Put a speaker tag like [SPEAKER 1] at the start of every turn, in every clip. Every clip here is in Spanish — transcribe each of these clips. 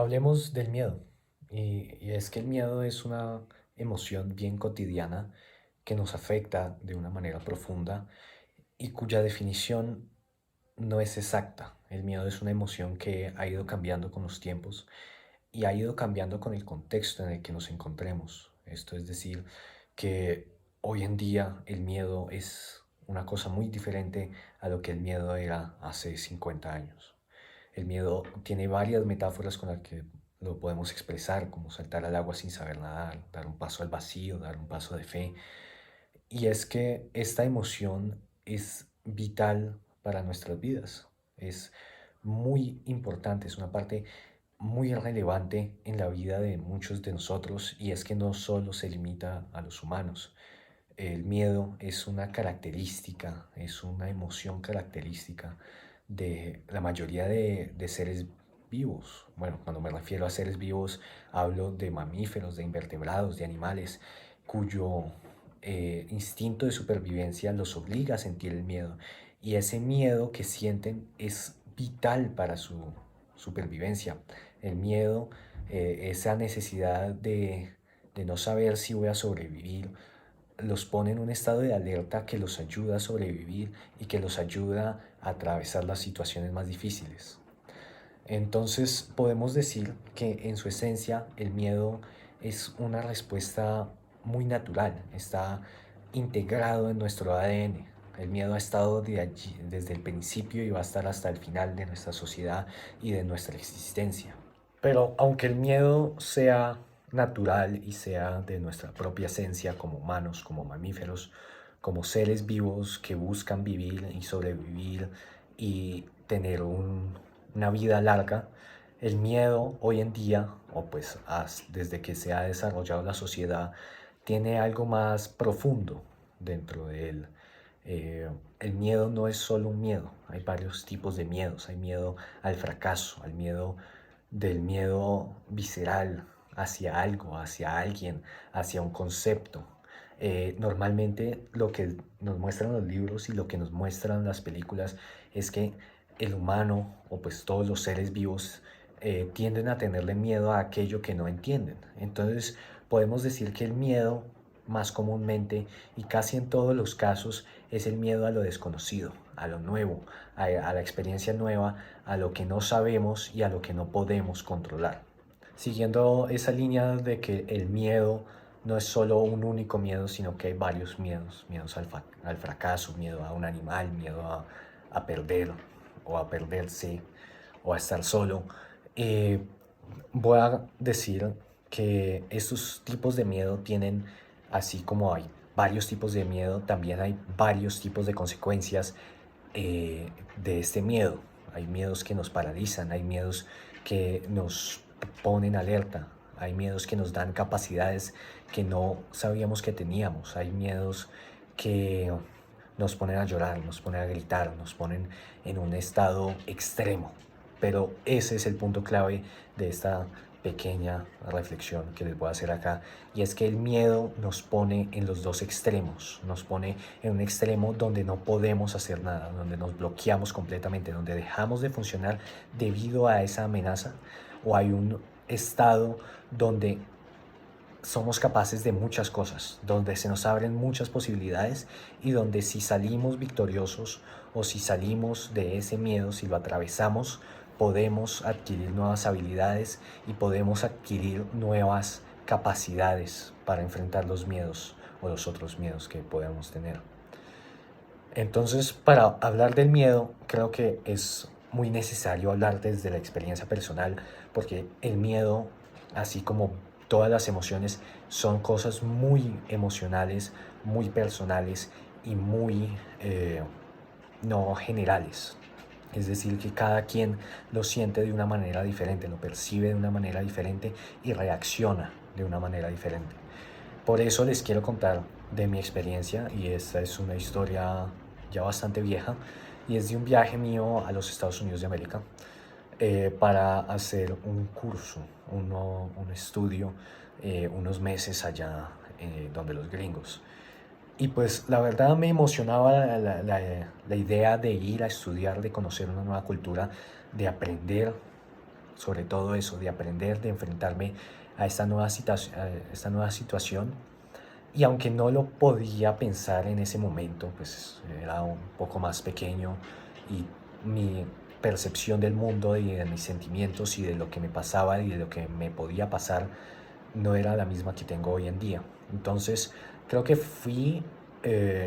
[SPEAKER 1] Hablemos del miedo. Y es que el miedo es una emoción bien cotidiana que nos afecta de una manera profunda y cuya definición no es exacta. El miedo es una emoción que ha ido cambiando con los tiempos y ha ido cambiando con el contexto en el que nos encontremos. Esto es decir, que hoy en día el miedo es una cosa muy diferente a lo que el miedo era hace 50 años. El miedo tiene varias metáforas con las que lo podemos expresar, como saltar al agua sin saber nadar, dar un paso al vacío, dar un paso de fe. Y es que esta emoción es vital para nuestras vidas. Es muy importante, es una parte muy relevante en la vida de muchos de nosotros y es que no solo se limita a los humanos. El miedo es una característica, es una emoción característica de la mayoría de seres vivos. Bueno, cuando me refiero a seres vivos, hablo de mamíferos, de invertebrados, de animales, cuyo instinto de supervivencia los obliga a sentir el miedo. Y ese miedo que sienten es vital para su supervivencia. El miedo, esa necesidad de no saber si voy a sobrevivir, los pone en un estado de alerta que los ayuda a sobrevivir y que los ayuda a atravesar las situaciones más difíciles. Entonces podemos decir que en su esencia el miedo es una respuesta muy natural, está integrado en nuestro ADN. El miedo ha estado de allí, desde el principio y va a estar hasta el final de nuestra sociedad y de nuestra existencia. Pero aunque el miedo sea natural y sea de nuestra propia esencia como humanos, como mamíferos, como seres vivos que buscan vivir y sobrevivir y tener una vida larga, el miedo hoy en día, o pues desde que se ha desarrollado la sociedad, tiene algo más profundo dentro de él. El miedo no es solo un miedo, hay varios tipos de miedos. Hay miedo al fracaso, al miedo del miedo visceral hacia algo, hacia alguien, hacia un concepto. Normalmente lo que nos muestran los libros y lo que nos muestran las películas es que el humano o pues todos los seres vivos tienden a tenerle miedo a aquello que no entienden. Entonces podemos decir que el miedo más comúnmente y casi en todos los casos es el miedo a lo desconocido, a lo nuevo, a la experiencia nueva, a lo que no sabemos y a lo que no podemos controlar. Siguiendo esa línea de que el miedo no es solo un único miedo, sino que hay varios miedos. Miedos al fracaso, miedo a un animal, miedo a perder o a perderse o a estar solo. Eh, Voy a decir que estos tipos de miedo tienen, así como hay varios tipos de miedo, también hay varios tipos de consecuencias de este miedo. Hay miedos que nos paralizan, hay miedos que nos ponen alerta, hay miedos que nos dan capacidades que no sabíamos que teníamos, hay miedos que nos ponen a llorar, nos ponen a gritar, nos ponen en un estado extremo. Pero ese es el punto clave de esta pequeña reflexión que les voy a hacer acá, y es que el miedo nos pone en los dos extremos, nos pone en un extremo donde no podemos hacer nada, donde nos bloqueamos completamente, donde dejamos de funcionar debido a esa amenaza, o hay un estado donde somos capaces de muchas cosas, donde se nos abren muchas posibilidades y donde si salimos victoriosos o si salimos de ese miedo, si lo atravesamos, podemos adquirir nuevas habilidades y podemos adquirir nuevas capacidades para enfrentar los miedos o los otros miedos que podemos tener. Entonces, para hablar del miedo, creo que es muy necesario hablar desde la experiencia personal, porque el miedo, así como todas las emociones, son cosas muy emocionales, muy personales y muy no generales. Es decir, que cada quien lo siente de una manera diferente, lo percibe de una manera diferente y reacciona de una manera diferente. Por eso les quiero contar de mi experiencia, y esta es una historia ya bastante vieja, y es de un viaje mío a los Estados Unidos de América para hacer un curso, un estudio, unos meses allá donde los gringos. Y pues la verdad me emocionaba la idea de ir a estudiar, de conocer una nueva cultura, de aprender sobre todo eso, de aprender, de enfrentarme a esta nueva situación. Y aunque no lo podía pensar en ese momento, pues era un poco más pequeño y mi percepción del mundo y de mis sentimientos y de lo que me pasaba y de lo que me podía pasar no era la misma que tengo hoy en día. Entonces creo que fui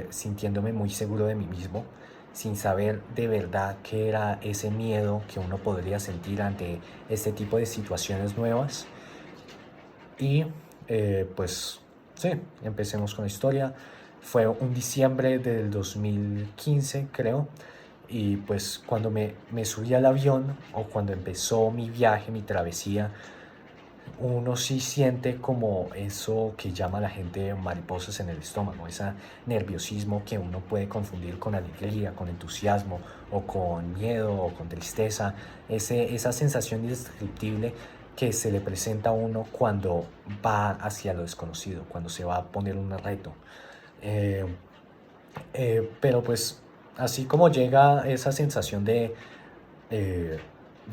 [SPEAKER 1] sintiéndome muy seguro de mí mismo, sin saber de verdad qué era ese miedo que uno podría sentir ante este tipo de situaciones nuevas. Y pues sí, empecemos con la historia. Fue un diciembre del 2015, creo. Y pues cuando me subí al avión o cuando empezó mi viaje, mi travesía, uno sí siente como eso que llama a la gente mariposas en el estómago, ese nerviosismo que uno puede confundir con alegría, con entusiasmo o con miedo o con tristeza, esa sensación indescriptible que se le presenta a uno cuando va hacia lo desconocido, cuando se va a poner un reto. Eh, pero pues así como llega esa sensación de eh,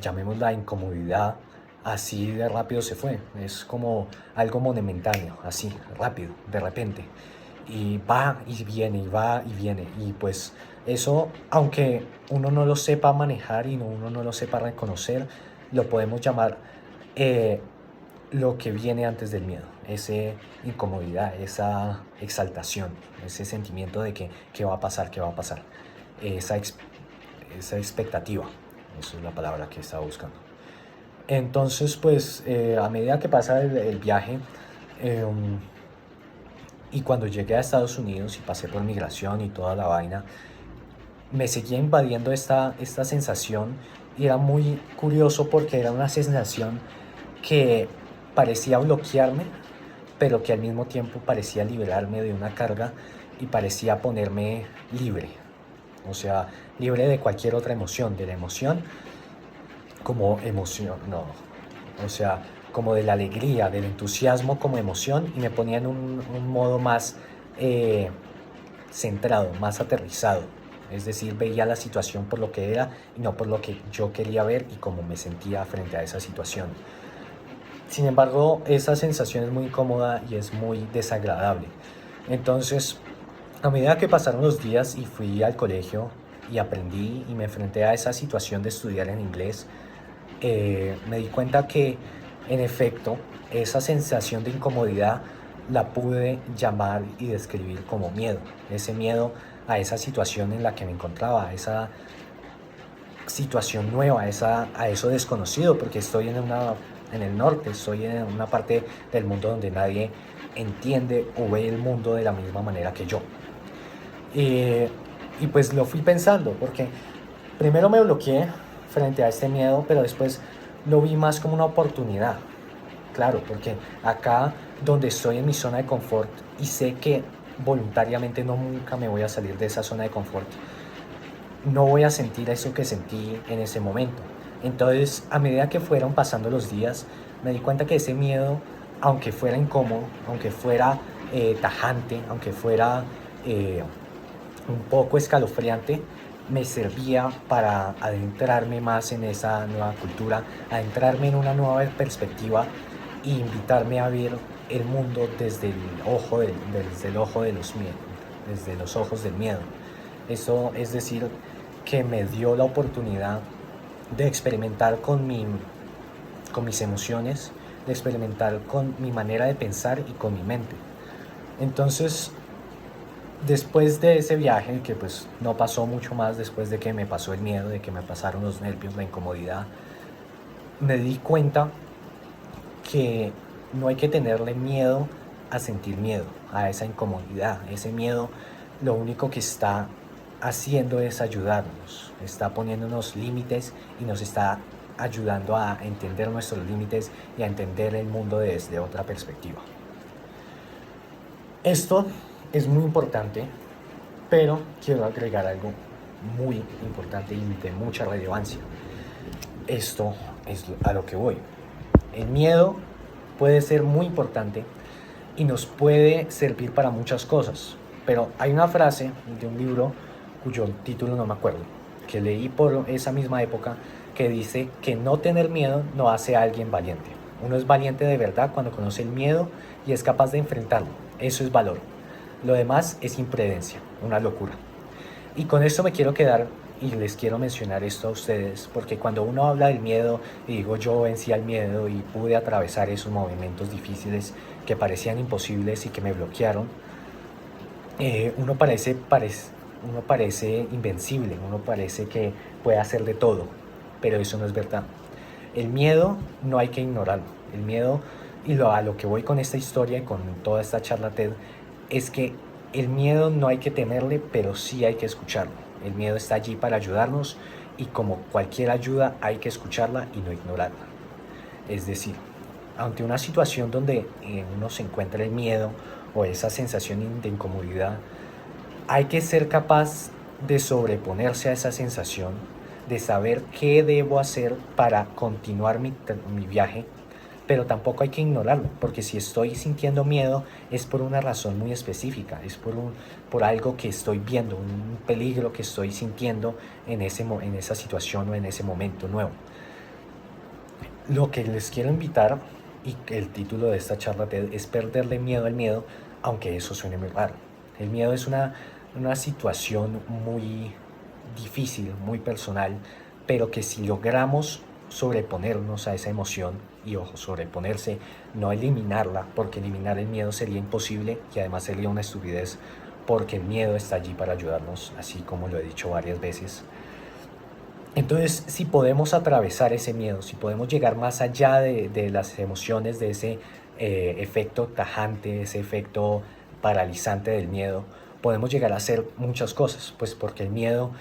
[SPEAKER 1] llamémosla incomodidad, así de rápido se fue. Es como algo monumental, así, rápido, de repente. Y va y viene, y va y viene. Y pues eso, aunque uno no lo sepa manejar y uno no lo sepa reconocer, lo podemos llamar eh, lo que viene antes del miedo. Esa incomodidad, esa exaltación, ese sentimiento de que qué va a pasar, qué va a pasar. Esa, esa expectativa. Esa es la palabra que estaba buscando. Entonces, pues, a medida que pasa el viaje, eh, y cuando llegué a Estados Unidos y pasé por migración y toda la vaina, me seguía invadiendo esta sensación y era muy curioso porque era una sensación que parecía bloquearme, pero que al mismo tiempo parecía liberarme de una carga y parecía ponerme libre. O sea, libre de cualquier otra emoción, de la emoción como emoción, no, o sea, como de la alegría, del entusiasmo como emoción y me ponía en un modo más centrado, más aterrizado. Es decir, veía la situación por lo que era y no por lo que yo quería ver y cómo me sentía frente a esa situación. Sin embargo, esa sensación es muy incómoda y es muy desagradable. Entonces, a medida que pasaron los días y fui al colegio y aprendí y me enfrenté a esa situación de estudiar en inglés, me di cuenta que, en efecto, esa sensación de incomodidad la pude llamar y describir como miedo. Ese miedo a esa situación en la que me encontraba, a esa situación nueva, a eso desconocido, porque estoy en el norte, estoy en una parte del mundo donde nadie entiende o ve el mundo de la misma manera que yo. Y pues lo fui pensando, porque primero me bloqueé frente a este miedo, pero después lo vi más como una oportunidad. Claro, porque acá donde estoy en mi zona de confort y sé que voluntariamente no nunca me voy a salir de esa zona de confort, no voy a sentir eso que sentí en ese momento. Entonces, a medida que fueron pasando los días, me di cuenta que ese miedo, aunque fuera incómodo, aunque fuera tajante, aunque fuera un poco escalofriante, me servía para adentrarme más en esa nueva cultura, adentrarme en una nueva perspectiva e invitarme a ver el mundo desde desde el ojo de los miedos, desde los ojos del miedo. Eso es decir, que me dio la oportunidad de experimentar con mis emociones, de experimentar con mi manera de pensar y con mi mente. Entonces, después de ese viaje, que pues no pasó mucho más después de que me pasó el miedo, de que me pasaron los nervios, la incomodidad, me di cuenta que no hay que tenerle miedo a sentir miedo, a esa incomodidad. Ese miedo lo único que está haciendo es ayudarnos, está poniéndonos límites y nos está ayudando a entender nuestros límites y a entender el mundo desde otra perspectiva. Esto es muy importante, pero quiero agregar algo muy importante y de mucha relevancia. Esto es a lo que voy. El miedo puede ser muy importante y nos puede servir para muchas cosas, pero hay una frase de un libro cuyo título no me acuerdo, que leí por esa misma época, que dice que no tener miedo no hace a alguien valiente. Uno es valiente de verdad cuando conoce el miedo y es capaz de enfrentarlo. Eso es valor. Lo demás es imprudencia, una locura. Y con esto me quiero quedar y les quiero mencionar esto a ustedes, porque cuando uno habla del miedo y digo yo vencí al miedo y pude atravesar esos momentos difíciles que parecían imposibles y que me bloquearon, uno parece invencible, uno parece que puede hacer de todo, pero eso no es verdad. El miedo no hay que ignorarlo. El miedo, a lo que voy con esta historia y con toda esta charla TED, es que el miedo no hay que temerle, pero sí hay que escucharlo. El miedo está allí para ayudarnos y como cualquier ayuda hay que escucharla y no ignorarla. Es decir, ante una situación donde uno se encuentra el miedo o esa sensación de incomodidad, hay que ser capaz de sobreponerse a esa sensación, de saber qué debo hacer para continuar mi viaje, pero tampoco hay que ignorarlo, porque si estoy sintiendo miedo es por una razón muy específica, es por algo que estoy viendo, un peligro que estoy sintiendo en esa situación o en ese momento nuevo. Lo que les quiero invitar, y el título de esta charla TED, es perderle miedo al miedo, aunque eso suene muy raro. El miedo es una situación muy difícil, muy personal, pero que si logramos sobreponernos a esa emoción, y ojo, sobreponerse, no eliminarla, porque eliminar el miedo sería imposible y además sería una estupidez, porque el miedo está allí para ayudarnos, así como lo he dicho varias veces. Entonces, si podemos atravesar ese miedo, si podemos llegar más allá de las emociones, de ese efecto tajante, ese efecto paralizante del miedo, podemos llegar a hacer muchas cosas, pues porque el miedo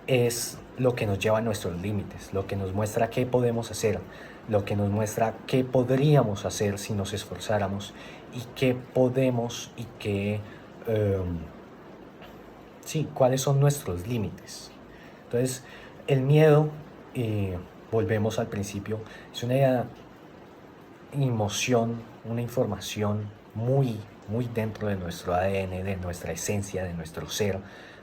[SPEAKER 1] es lo que nos lleva a nuestros límites, lo que nos muestra qué podemos hacer, lo que nos muestra qué podríamos hacer si nos esforzáramos y qué podemos y sí, cuáles son nuestros límites. Entonces, el miedo, volvemos al principio, es una emoción, una información muy dentro de nuestro ADN, de nuestra esencia, de nuestro ser,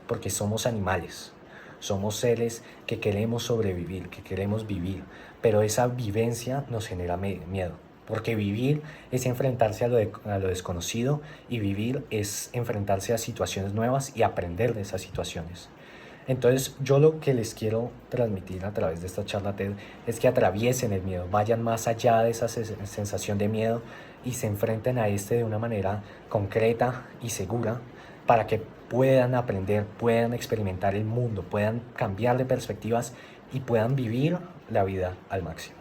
[SPEAKER 1] porque somos animales, somos seres que queremos sobrevivir, que queremos vivir, pero esa vivencia nos genera miedo. Porque vivir es enfrentarse a lo desconocido y vivir es enfrentarse a situaciones nuevas y aprender de esas situaciones. Entonces, yo lo que les quiero transmitir a través de esta charla TED es que atraviesen el miedo, vayan más allá de esa sensación de miedo y se enfrenten a este de una manera concreta y segura para que puedan aprender, puedan experimentar el mundo, puedan cambiar de perspectivas y puedan vivir la vida al máximo.